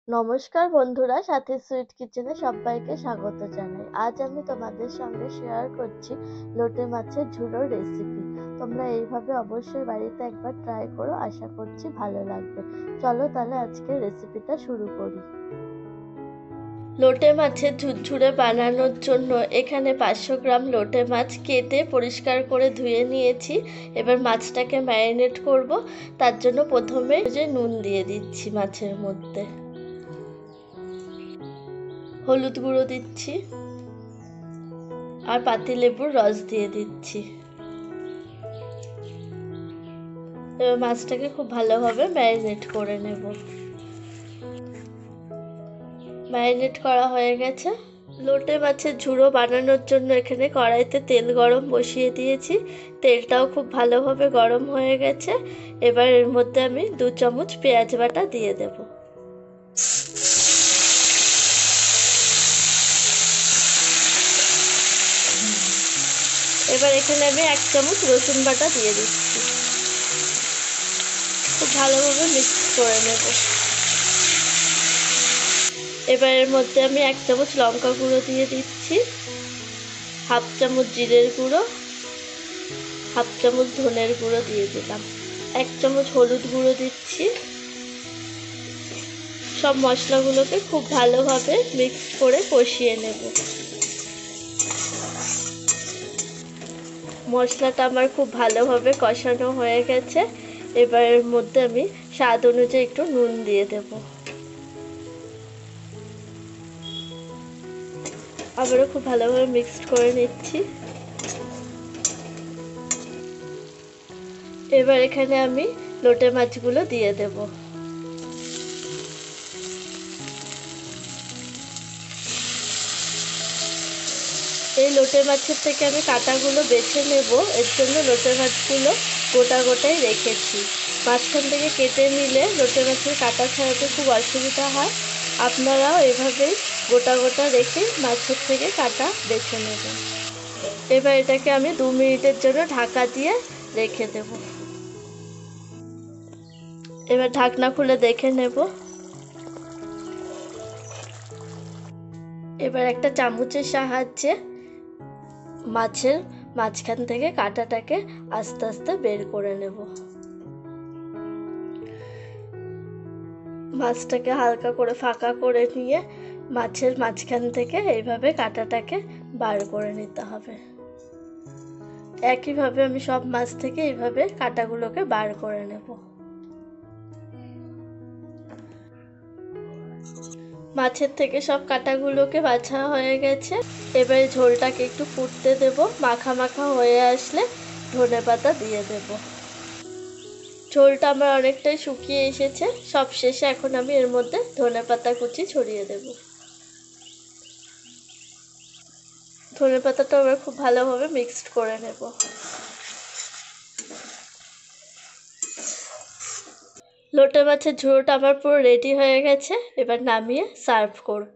নমস্কার বন্ধুরা, সাথী সুইট কিচেনে সবাইকে স্বাগত জানাই। আজ আমি তোমাদের সঙ্গে শেয়ার করছি লোটে মাছের ঝুড়োর রেসিপি। তোমরা এইভাবে অবশ্যই বাড়িতে একবার ট্রাই করো, আশা করছি ভালো লাগবে। চলো তাহলে আজকের রেসিপিটা শুরু করি। লোটে মাছের ঝুরঝুরে বানানোর জন্য এখানে 500 গ্রাম লোটে মাছ কেটে পরিষ্কার করে ধুয়ে নিয়েছি। এবার মাছটাকে ম্যারিনেট করব। তার জন্য প্রথমে নুন দিয়ে দিচ্ছি মাছের মধ্যে, হলুদ গুঁড়ো দিচ্ছি আর পাতিলেবুর রস দিয়ে দিচ্ছি। এবার মাছটাকে খুব ভালোভাবে ম্যারিনেট করে নেব। ম্যারিনেট করা হয়ে গেছে। লোটে মাছের ঝুড়ো বানানোর জন্য এখানে কড়াইতে তেল গরম বসিয়ে দিয়েছি। তেলটাও খুব ভালোভাবে গরম হয়ে গেছে। এবার এর মধ্যে আমি 2 চামচ পেঁয়াজ বাটা দিয়ে দেব। এবার এখানে আমি 1 চামচ রসুন বাটা দিয়ে দিচ্ছি। খুব ভালোভাবে মিক্স করে নেব। এবার এর মধ্যে আমি 1 চামচ লঙ্কা গুঁড়ো দিয়ে দিচ্ছি, 1/2 চামচ জিরের গুঁড়ো, 1/2 চামচ ধনের গুঁড়ো দিয়ে দিলাম, 1 চামচ হলুদ গুঁড়ো দিচ্ছি। সব মশলাগুলোকে খুব ভালোভাবে মিক্স করে কষিয়ে নেব। মশলাটা আমার খুব ভালোভাবে কষানো হয়ে গেছে। এবার এর মধ্যে আমি স্বাদ অনুযায়ী একটু নুন দিয়ে দেব। আবারও খুব ভালোভাবে মিক্সড করে নিচ্ছি। এবার এখানে আমি লোটে মাছগুলো দিয়ে দেব। এই লোটে মাছের থেকে আমি কাঁটাগুলো বেছে নেব, এর জন্য লোটে মাছগুলো গোটা গোটাই রেখেছি। মাঝখান থেকে কেটে নিলে লোটে মাছের কাঁটা ছাড়াতে খুব অসুবিধা হয়। আপনারাও এভাবেই গোটা গোটা রেখে মাছের থেকে কাঁটা বেছে নেবেন। এবার এটাকে আমি 2 মিনিটের জন্য ঢাকা দিয়ে রেখে দেব। এবার ঢাকনা খুলে দেখে নেব। এবার একটা চামচের সাহায্যে মাছের মাঝখান থেকে কাঁটাটাকে আস্তে আস্তে বের করে নেব। মাছটাকে হালকা করে ফাঁকা করে নিয়ে মাছের মাঝখান থেকে এইভাবে কাঁটাটাকে বার করে নিতে হবে। একইভাবে আমি সব মাছ থেকে এইভাবে কাঁটাগুলোকে বার করে নেব। মাছের থেকে সব কাঁটাগুলোকে বাছা হয়ে গেছে। এবারে ঝোলটাকে একটু ফুটতে দেব। মাখা মাখা হয়ে আসলে ধনেপাতা দিয়ে দেব। ঝোলটা আমার অনেকটাই শুকিয়ে এসেছে। সব শেষে এখন আমি এর মধ্যে ধনেপাতা কুচি ছড়িয়ে দেব। ধনেপাতাটা আমরা খুব ভালোভাবে মিক্সড করে নেব। লোটে মাছের ঝোলটা আমার পুরো রেডি হয়ে গেছে। এবার নামিয়ে সার্ভ করব।